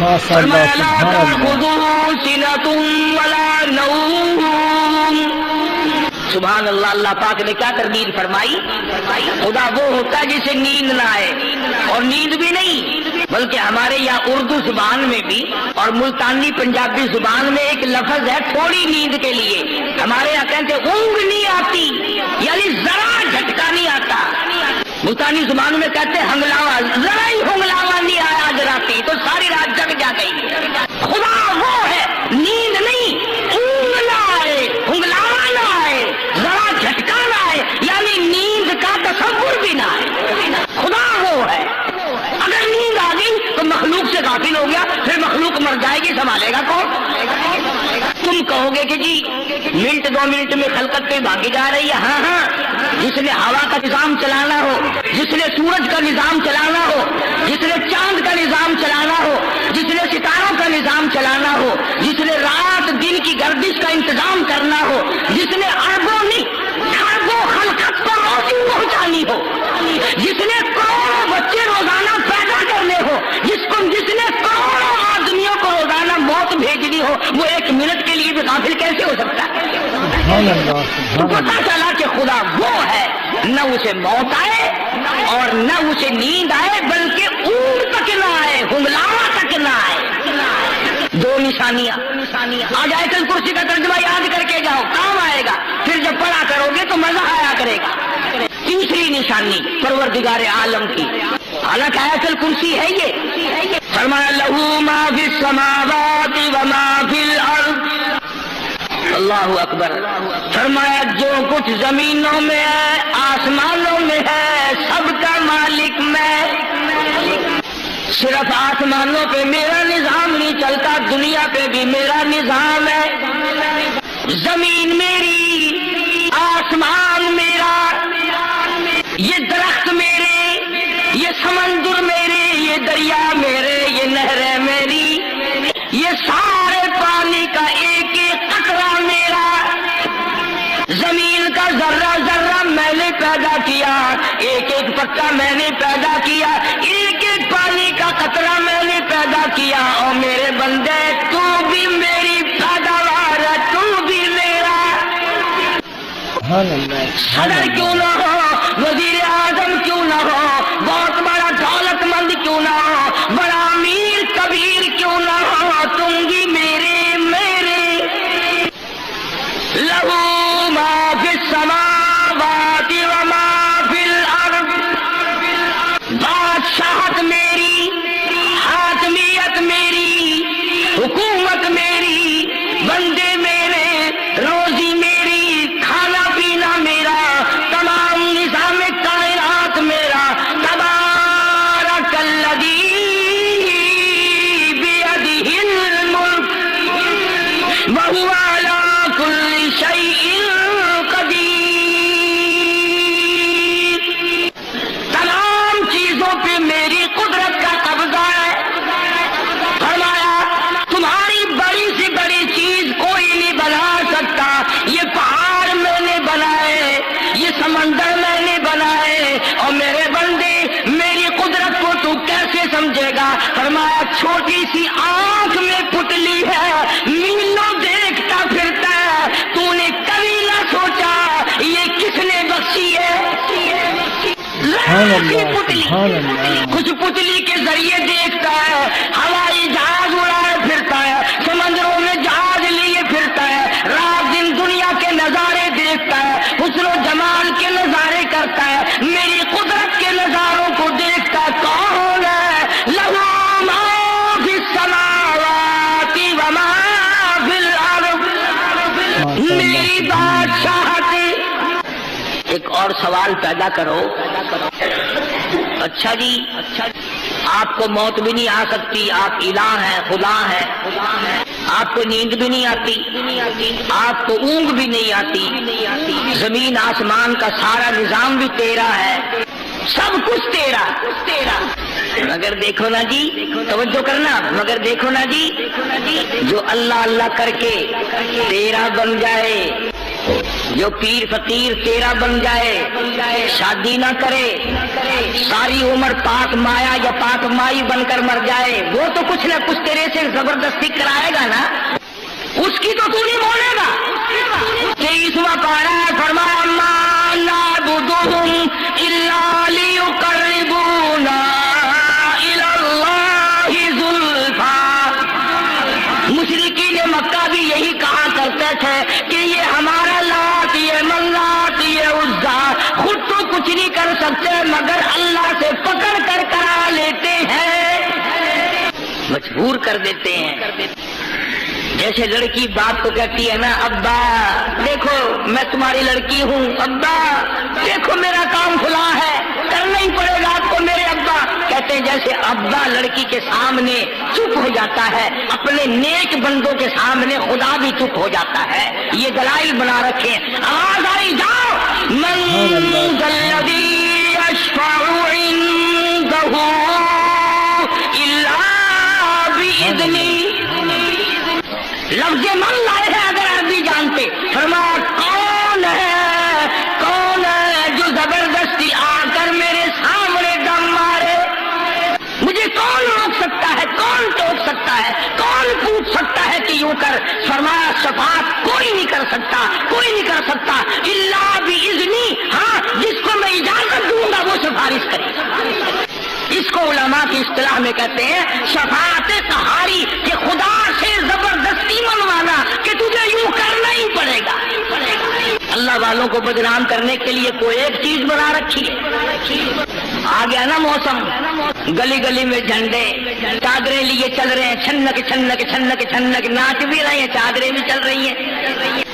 ماشاء اللہ سبحان اللہ۔ سبحان اللہ، اللہ پاک نے کیا تربیت فرمائی؟ خدا وہ ہوتا ہے جسے نیند نہ آئے، اور نیند بھی نہیں بلکہ ہمارے یہاں اردو زبان میں بھی اور ملتانی پنجابی زبان میں ایک لفظ ہے تھوڑی نیند کے لیے، ہمارے یہاں کہتے اونگ نہیں آتی، یعنی ذرا جھٹکا نہیں آتا۔ ملتانی زبان میں کہتے ہنگلاوا، ذرا ہی ہنگلاوا نہیں آیا آج راتی تو ساری رات جگ جا گئی۔ خدا وہ ہے نیند نہیں، اونگ نہ آئے، ہنگلاوا نہ آئے، ذرا جھٹکا نہ آئے، یعنی نیند کا تصور بھی نہ آئے۔ خدا وہ ہے۔ اگر نیند آ گئی تو مخلوق سے غافل ہو گیا، پھر مخلوق مر جائے گی، سنبھالے گا کون؟ تم کہو گے کہ جی منٹ دو منٹ میں خلقت پہ بھاگی جا رہی ہے۔ ہاں ہاں، جس نے ہوا کا نظام چلانا ہو، جس نے سورج کا نظام چلانا ہو، جس نے چاند کا نظام چلانا ہو، جس نے ستاروں کا نظام چلانا ہو، جس نے رات دن کی گردش کا انتظام کرنا ہو، جس نے اربوں نہیں خربوں خلقت کو روزی پہنچانی ہو، جس نے کروڑوں بچے روزانہ پیدا کرنے ہو، جس نے کروڑوں آدمیوں کو روزانہ موت بھیجنی ہو، وہ ایک منٹ کے لیے بھی غافل کیسے ہو سکتا ہے؟ تو پتا چلا کہ خدا وہ ہے، نہ اسے موت آئے اور نہ اسے نیند آئے، بلکہ اونگ تک نہ آئے، ہنگلاوا تک نہ آئے۔ دو نشانیاں آج آیت الکرسی کا ترجمہ یاد کر کے جاؤ، کام آئے گا، پھر جب پڑھا کرو گے تو مزہ آیا کرے گا۔ تیسری نشانی پروردگار عالم کی، حالانکہ آیت الکرسی ہے یہ، فرمایا لہو ما فی السماوات و ما فی الارض، اللہ اکبر، فرمایا جو کچھ زمینوں میں ہے آسمانوں میں ہے سب کا مالک میں۔ صرف آسمانوں پہ میرا نظام نہیں چلتا، دنیا پہ بھی میرا نظام ہے۔ زمین میری، آسمان میرا، یہ درخت میرے، یہ سمندر میرے، یہ دریا میرے، یہ نہریں میری، یہ سارے پانی کا ایک ایک قطرہ میرا۔ زمین کا ذرہ ذرہ میں نے پیدا کیا، ایک ایک پتا میں نے پیدا کیا، ایک ایک پانی کا قطرہ میں نے پیدا کیا۔ اور میرے بندے تو بھی میری پیداوار ہے، تو بھی میرا۔ صدر کیوں نہ ہو، وزیر اعظم کیوں نہ ہو، بہت بڑا دولت مند کیوں نہ ہو، بڑا امیر کبیر کیوں نہ ہو، تم بھی میرے لہو ما فی السماوات و ما فی الارض، بادشاہت میری، حاکمیت میری، حکومت میری، بندے میرے، روزی میری، کھانا پینا میرا، تمام نظام کائنات میرا۔ تبارک الذی بیدہ الملک وہو علی کل شیء قدیر، تمام چیزوں پہ میری قدرت کا قبضہ ہے۔ فرمایا تمہاری بڑی سے بڑی چیز کوئی نہیں بنا سکتا، یہ پہاڑ میں نے بنائے، یہ سمندر میں نے بنائے، اور میرے بندے میری قدرت کو تو کیسے سمجھے گا؟ فرمایا چھوٹی سی آنکھ میں پتلی ہے، میلوں دیکھتا پھرتا ہے، تو نے کبھی نہ سوچا یہ کس نے بخشی ہے؟ کچھ پتلی کے ذریعے دیکھتا ہے، ہوائی جہاز اڑائے پھرتا ہے، سمندروں میں جہاز لیے پھرتا ہے، رات دن دنیا کے نظارے دیکھتا ہے، حسن و جمال کے نظارے کرتا ہے، میری قدرت کے نظاروں کو دیکھتا ہے۔ کون ہے؟ لہو ما فی السماوات و ما فی الارض، میری بادشاہت۔ ایک اور سوال پیدا کرو، اچھا جی آپ کو موت بھی نہیں آ سکتی، آپ الہ ہیں، خدا ہیں، آپ کو نیند بھی نہیں آتی، آپ کو اونگ بھی نہیں آتی، زمین آسمان کا سارا نظام بھی تیرا ہے، سب کچھ تیرا، مگر دیکھو نا جی، توجہ کرنا، مگر دیکھو نا جی، جو اللہ اللہ کر کے تیرا بن جائے جو پیر فقیر تیرا بن جائے، شادی نہ کرے، ساری عمر پاک مایا یا پاک مائی بن کر مر جائے، وہ تو کچھ نہ کچھ تیرے سے زبردستی کرائے گا نا، اس کی تو نہیں بولے گا۔ 23واں پارہ فرمایا ما نعبدهم الا لیقربونا الی اللہ زلفی۔ مشرکین مکہ بھی یہی کہا کرتے تھے کہ یہ ہمارا لات، یہ منات، یہ عزا خود تو کچھ نہیں کر سکتے مگر اللہ سے پکڑ کر کرا لیتے ہیں، مجبور کر دیتے ہیں۔ جیسے لڑکی باپ کو کہتی ہے نا، ابا دیکھو میں تمہاری لڑکی ہوں، ابا دیکھو میرا کام کھلا ہے، کرنا ہی پڑے گا آپ کو میرے ابا۔ کہتے ہیں جیسے ابا لڑکی کے سامنے چپ ہو جاتا ہے، اپنے نیک بندوں کے سامنے خدا بھی چپ ہو جاتا ہے۔ یہ دلائل بنا رکھے، آواز آئی جاؤ، من ذا الذی یشفع عنده الا باذنہ۔ لفظ من لائے ہیں اگر عربی جانتے، فرمایا کون ہے جو زبردستی آ کر میرے سامنے دم مارے؟ مجھے کون روک سکتا ہے، کون ٹوک سکتا ہے، کون پوچھ سکتا ہے کہ یوں کر؟ فرمایا شفاعت کوئی نہیں کر سکتا، کوئی نہیں کر سکتا الا باذنی، ہاں جس کو میں اجازت دوں گا وہ سفارش کرے گا۔ اس کو علماء کی اصطلاح میں کہتے ہیں شفاعت قہاری، کہ خدا سے زبردستی منوانا کہ تجھے یوں کرنا ہی پڑے گا۔ اللہ والوں کو بدنام کرنے کے لیے کوئی ایک چیز بنا رکھی ہے۔ آ گیا نا موسم، گلی گلی میں جھنڈے، چادریں لیے چل رہے ہیں، چھنک چھنک چھنک چھنک، ناچ بھی رہے ہیں، چادریں بھی چل رہی ہیں،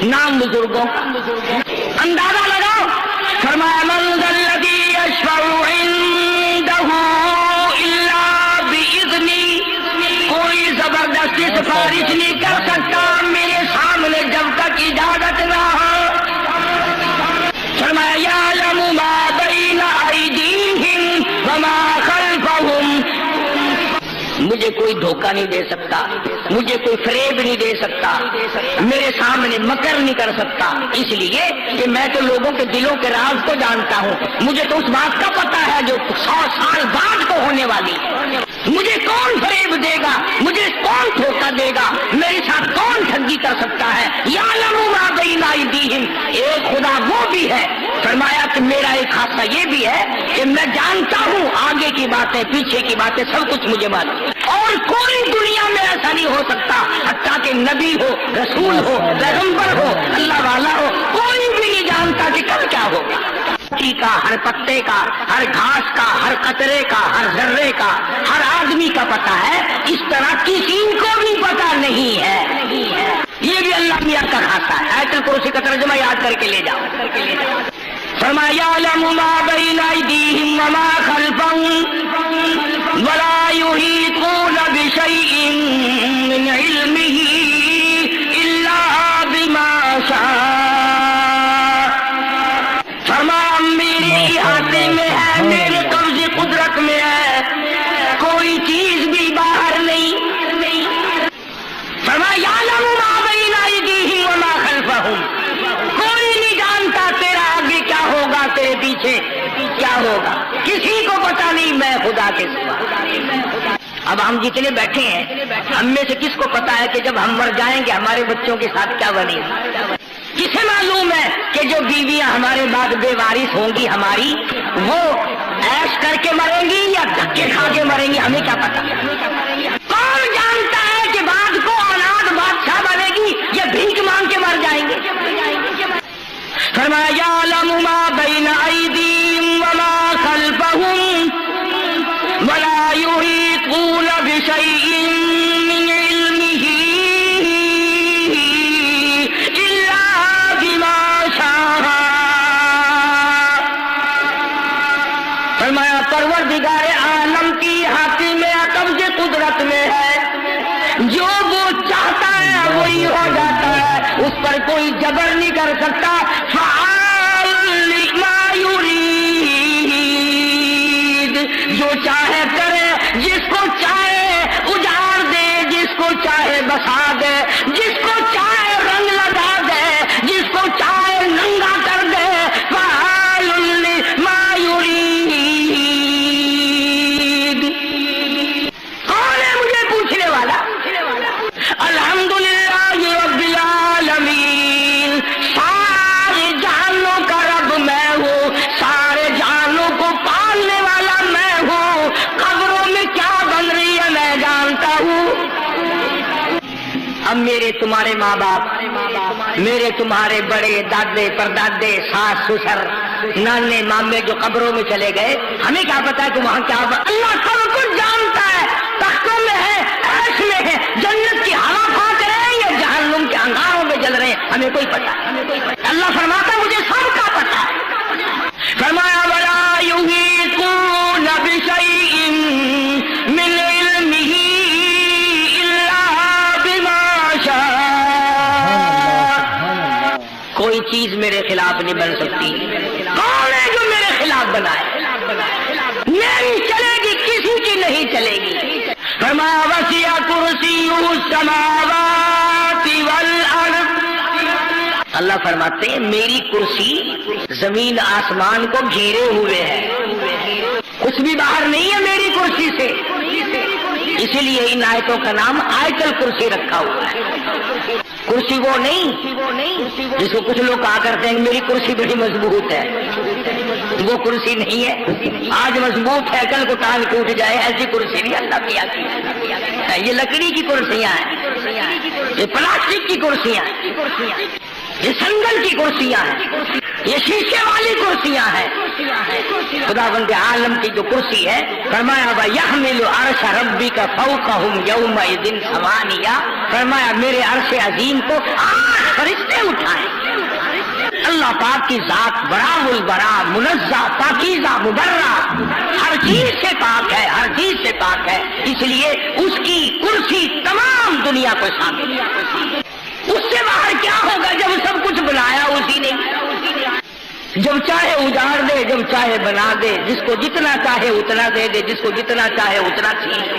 نام بزرگوں کا اندازہ لگاؤ۔ فرمایا من ذا الذی یشفع عنده الا باذنہ، کوئی زبردستی سفارش نہیں کر سکتا میرے سامنے جب تک اجازت نہ ہو۔ فرمایا یعلم ما بین ایدیہم وما خلفہم، مجھے کوئی دھوکہ نہیں دے سکتا، مجھے کوئی فریب نہیں دے سکتا، میرے سامنے مکر نہیں کر سکتا، اس لیے کہ میں تو لوگوں کے دلوں کے راز کو جانتا ہوں، مجھے تو اس بات کا پتا ہے جو 100 سال بعد کو ہونے والی ہے۔ مجھے کون فریب دے گا، مجھے کون دھوکہ دے گا، میرے ساتھ کون ٹھگی کر سکتا ہے؟ یعلم ما بین ایدیہم، ایک خدا وہ بھی ہے۔ فرمایا کہ میرا ایک خاصہ یہ بھی ہے کہ میں جانتا ہوں آگے کی باتیں، پیچھے کی باتیں، سب کچھ مجھے معلوم ہے، اور کوئی دنیا میں ایسا نہیں ہو سکتا، حتیٰ کہ نبی ہو، رسول ہو، پیغمبر ہو، اللہ والا ہو، کوئی بھی نہیں جانتا کہ کل کیا ہوگا۔ کا ہر پتے کا، ہر گھاس کا، ہر قطرے کا، ہر ذرے کا، ہر آدمی کا پتہ ہے، اس طرح کسی کو بھی پتہ نہیں ہے۔ یہ بھی اللہ میاں کا خاصہ ہے۔ آیت الکرسی کا ترجمہ یاد کر کے لے جاؤ۔ فرمایا یعلم ما بین ایدیہم وما خلفہم ولا یحیطون بشیء من علمہ الا بما شاء۔ فرمایا میرے احاطے میں ہے، میرے قبض قدرت میں ہے، کوئی چیز بھی باہر نہیں۔ فرمایا یعلم ما بین ایدیہم وما خلفہم، کوئی نہیں جانتا تیرا آگے کیا ہوگا، تیرے پیچھے کیا ہوگا، کسی کو پتا نہیں میں خدا کے سوا۔ اب ہم جتنے بیٹھے ہیں، ہم میں سے کس کو پتا ہے کہ جب ہم مر جائیں گے ہمارے بچوں کے ساتھ کیا بنے گا؟ کسے معلوم ہے کہ جو بیویاں ہمارے بعد بے وارث ہوں گی ہماری، وہ عیش کر کے مریں گی یا دھکے کھا کے مریں گی؟ ہمیں کیا پتا؟ کون جانتا ہے کہ بعد کو اولاد بادشاہ بنے گی یا بھیک مانگ کے مر جائیں گے؟ فرمایا یعلم ما بین ایدیہم وما خلفہم ولا یحیطون بشیء من علمہ الا بما شاء۔ فرمایا پروردگار عالم کی ہاتھی میں، قبض قدرت میں ہے، جو وہ چاہتا ہے وہی ہو جاتا ہے، اس پر کوئی جبر نہیں کر سکتا۔ فعال لما یرید، جو چاہے کرے، جس کو چاہے اجاڑ دے، جس کو چاہے بسا دے، جس کو چاہے رنگ لگا دے، جس کو چاہے اب میرے تمہارے ماں باپ، میرے تمہارے بڑے دادے پردادے ساس سسر نانے مامے جو قبروں میں چلے گئے، ہمیں کیا پتا ہے کہ وہاں کیا ہوا؟ اللہ سب کچھ جانتا ہے، تختوں میں ہے، عرش میں ہے، جنت کی ہوا پھونک رہے ہیں یا جہنم کے انگاروں میں جل رہے ہیں، ہمیں کوئی پتا ہے۔ اللہ فرماتا ہے مجھے سب کا پتا ہے۔ فرمایا وَلَا يُحِيطُونَ بِشَيْءٍ مِّنْ عِلْمِهِ إِلَّا بِمَا شَاءَ۔ کوئی چیز میرے خلاف نہیں بن سکتی۔ کون ہے جو میرے خلاف بنائے؟ میری چلے گی، کسی کی نہیں چلے گی۔ فرمایا وَسِعَ كُرْسِيُّهُ السَّمَاوَاتِ وَالْأَرْضَ۔ اللہ فرماتے ہیں میری کرسی زمین آسمان کو گھیرے ہوئے ہے، کچھ بھی باہر نہیں ہے میری کرسی سے، اسی لیے ان آیتوں کا نام آیت الکرسی رکھا ہوا ہے۔ کرسی وہ نہیں جس کو کچھ لوگ کہا کرتے ہیں میری کرسی بڑی مضبوط ہے، وہ کرسی نہیں ہے، آج مضبوط ہے کل کو ٹانگ ٹوٹ جائے، ایسی کرسی نہیں اللہ کی آتی ہے۔ یہ لکڑی کی کرسیاں ہیں، یہ پلاسٹک کی کرسیاں ہیں، یہ سنگل کی کرسیاں ہیں، یہ شیشے والی کرسیاں ہیں۔ خداوند عالم کی جو کرسی ہے، فرمایا وَيَحْمِلُ عَرْشَ رَبِّكَ فَوْقَهُمْ يَوْمَئِذٍ ثَمَانِيَةٌ۔ فرمایا میرے عرش عظیم کو 8 فرشتے اٹھائیں۔ اللہ پاک کی ذات برا البرا، منزہ، پاکیزہ، مبرہ، ہر چیز سے پاک ہے، ہر چیز سے پاک ہے، اس لیے اس کی کرسی تمام دنیا کو شامل ہے۔ اس سے باہر کیا ہوگا جب سب کچھ بنایا اسی نے، جب چاہے اجاڑ دے، جب چاہے بنا دے، جس کو جتنا چاہے اتنا دے دے، جس کو جتنا چاہے اتنا چھین لے۔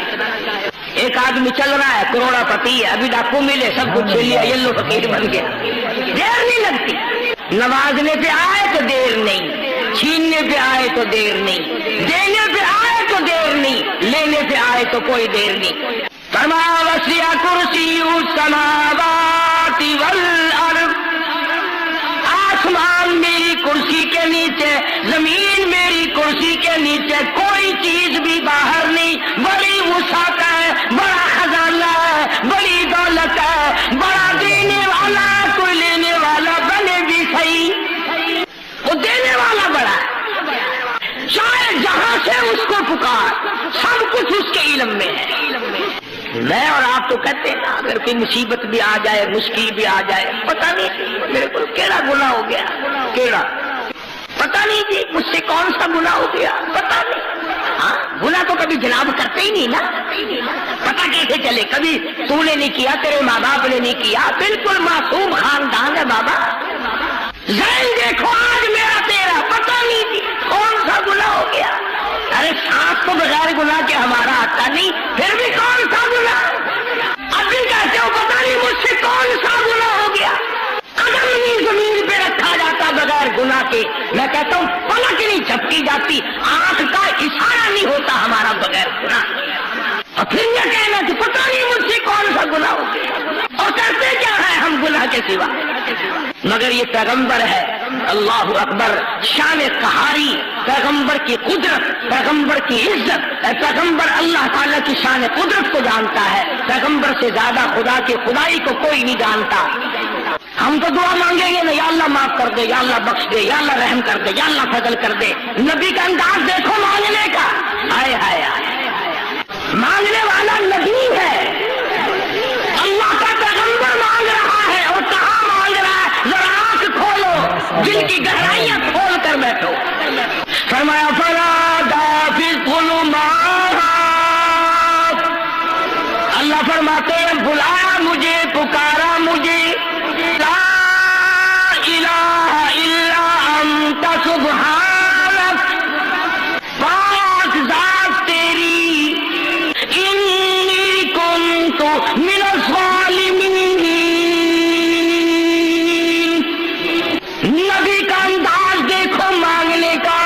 ایک آدمی چل رہا ہے، کروڑا پتی ہے، ابھی ڈاکو ملے، سب کچھ چھین لیا، یلو فقیر بن گیا، دیر نہیں لگتی۔ نوازنے پہ آئے تو دیر نہیں، چھیننے پہ آئے تو دیر نہیں، دینے پہ آئے تو دیر نہیں، لینے پہ آئے تو کوئی دیر نہیں۔ فرمایا وَسِعَ كُرْسِيُّهُ السَّمَاوَاتِ وَالْأَرْضَ۔ آسمان میری کرسی کے نیچے، زمین میری کرسی کے نیچے، کوئی چیز بھی باہر نہیں۔ بڑی وسعت ہے، بڑا خزانہ ہے، بڑی دولت ہے، بڑا دینے والا، کوئی لینے والا بنے بھی صحیح، وہ دینے والا بڑا ہے، چاہے جہاں سے اس کو پکار، سب کچھ اس کے علم میں ہے۔ میں اور آپ تو کہتے ہیں نا اگر کوئی مصیبت بھی آ جائے، مشکل بھی آ جائے، پتہ نہیں میرے کو کیڑا گناہ ہو گیا، کیڑا پتہ نہیں جی مجھ سے کون سا گناہ ہو گیا، پتہ نہیں۔ ہاں گناہ تو کبھی جناب کرتے ہی نہیں نا، پتہ کیسے چلے؟ کبھی تو نے نہیں کیا، تیرے ماں باپ نے نہیں کیا، بالکل معصوم خاندان ہے بابا، ذہن دیکھو آج میرا تیرا، پتہ نہیں جی کون سا گناہ ہو گیا۔ ارے سانس تو بغیر گناہ کے ہمارا آتا نہیں، پھر بھی کون سا گناہ؟ ابھی کہتے ہو پتہ نہیں مجھ سے کون سا گناہ ہو گیا۔ قدم نہیں زمین پہ رکھا جاتا بغیر گناہ کے، میں کہتا ہوں پلک نہیں جھپکی جاتی، آنکھ کا اشارہ نہیں ہوتا ہمارا بغیر گناہ، اور پھر یہ کہنا کہ پتہ نہیں مجھ سے کون سا گناہ ہو گیا، اور کرتے کیا ہے ہم گناہ کے سوا؟ مگر یہ پیغمبر ہے، اللہ اکبر، شان قہاری، پیغمبر کی قدرت، پیغمبر کی عزت، پیغمبر اللہ تعالیٰ کی شان قدرت کو جانتا ہے، پیغمبر سے زیادہ خدا کی خدائی کو کوئی نہیں جانتا۔ ہم تو دعا مانگیں گے نا، یا اللہ معاف کر دے، یا اللہ بخش دے، یا اللہ رحم کر دے، یا اللہ فضل کر دے۔ نبی کا انداز دیکھو مانگنے کا، ہائے ہائے مانگنے والا نبی ہے، اللہ کا پیغمبر مانگ رہا ہے، اور کہاں مانگ رہا ہے؟ ذرا آنکھ کھولو، دل کی گہرائیاں کھول کر بیٹھو۔ فرمایا فَنَادَىٰ فِي الظُّلُمَاتِ، اللہ فرماتے ہیں بلایا مجھے، پکارا مجھے، لا الہ الا انت سبحانک، پاک ذات تیری، انی کنت من الظالمین۔ نبی کا انداز دیکھو مانگنے کا،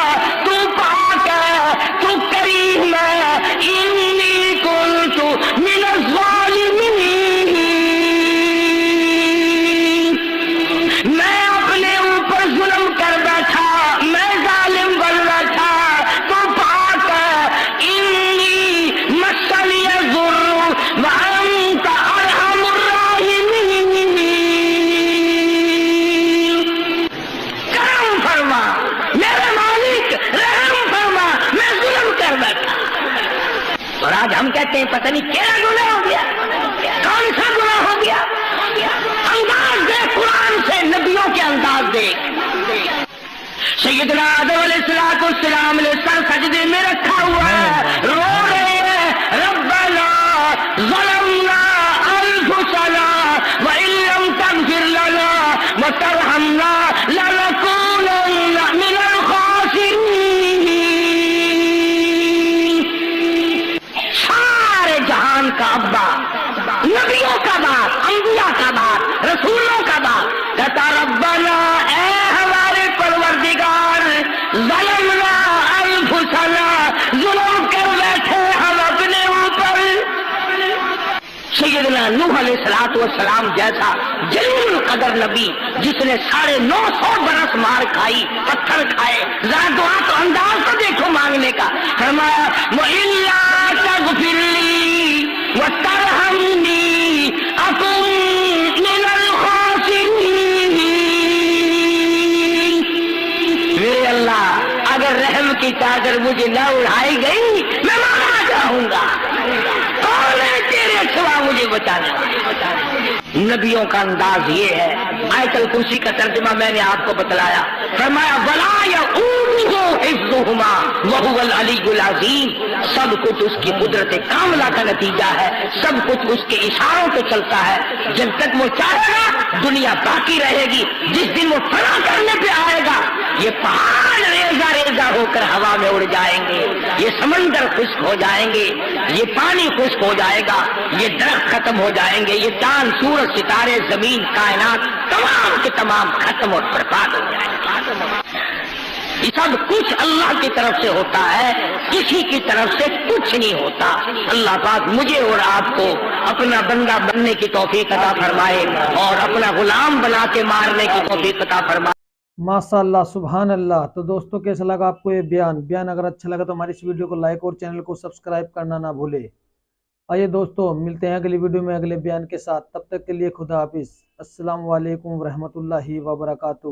تو پاک ہے، تو کریم ہے، انی کنت من الظالمین، میں اپنے اوپر ظلم کر بیٹھا، میں اور آج ہم کہتے ہیں پتہ نہیں کیا گناہ ہو گیا، کون سا گناہ ہو گیا؟ انداز دے قرآن سے، نبیوں کے انداز دے۔ سیدنا آدم علیہ السلام نے سر سجدے میں رکھا ہوا ہے، رو رہے ہیں ربنا ظلمنا انفسنا وان لم تغفر لنا وترحمنا لنكونن من الخاسرین۔ سارے جہان کا ابا، نبیوں کا باپ، انبیاء کا باپ، رسولوں کا باپ کہتا ربنا اے ہمارے پروردگار ظلمنا انفسنا، ظلم کر بیٹھے ہم اپنے اوپر۔ سیدنا نوح علیہ السلام جیسا جلیل القدر نبی جس نے 950 برس مار کھائی، پتھر کھائے، ذرا دعا تو انداز تو دیکھو مانگنے کا، فرمایا وَإِلَّا تَغْفِرْ لِي وَتَرْحَمْنِي أَكُن مِّنَ الْخَاسِرِينَ۔ میرے اللہ اگر رحم کی چادر مجھے نہ اڑائی گئی میں مارا جاؤں گا، کون ہے تیرے سوا مجھے بچانے والا؟ نبیوں کا انداز یہ ہے۔ آیت الکرسی کا ترجمہ میں نے آپ کو بتلایا، فرمایا وَلَا يَئُودُهُ حِفْظُهُمَا وَهُوَ الْعَلِيُّ الْعَظِيمُ۔ سب کچھ اس کی قدرت کاملہ کا نتیجہ ہے، سب کچھ اس کے اشاروں پہ چلتا ہے۔ جب تک وہ چاہے گا دنیا باقی رہے گی، جس دن وہ فنا کرنے پہ آئے گا یہ پہاڑ ریزہ ریزہ ہو کر ہوا میں اڑ جائیں گے، یہ سمندر خشک ہو جائیں گے، یہ پانی خشک ہو جائے گا، یہ درخت ختم ہو جائیں گے، یہ چاند سورج ستارے زمین کائنات تمام کے تمام ختم اور برباد ہو جائیں گے۔ یہ سب کچھ اللہ کی طرف سے ہوتا ہے، کسی کی طرف سے کچھ نہیں ہوتا۔ اللہ پاک مجھے اور آپ کو اپنا بندہ بننے کی توفیق عطا فرمائے اور اپنا غلام بنا کے مارنے کی توفیق عطا فرمائے۔ ماشاء اللہ، سبحان اللہ۔ تو دوستوں کیسا لگا آپ کو یہ بیان اگر اچھا لگا تو ہماری اس ویڈیو کو لائک اور چینل کو سبسکرائب کرنا نہ بھولے۔ آئیے دوستوں ملتے ہیں اگلی ویڈیو میں اگلے بیان کے ساتھ، تب تک کے لیے خدا حافظ۔ السلام علیکم ورحمۃ اللہ وبرکاتہ۔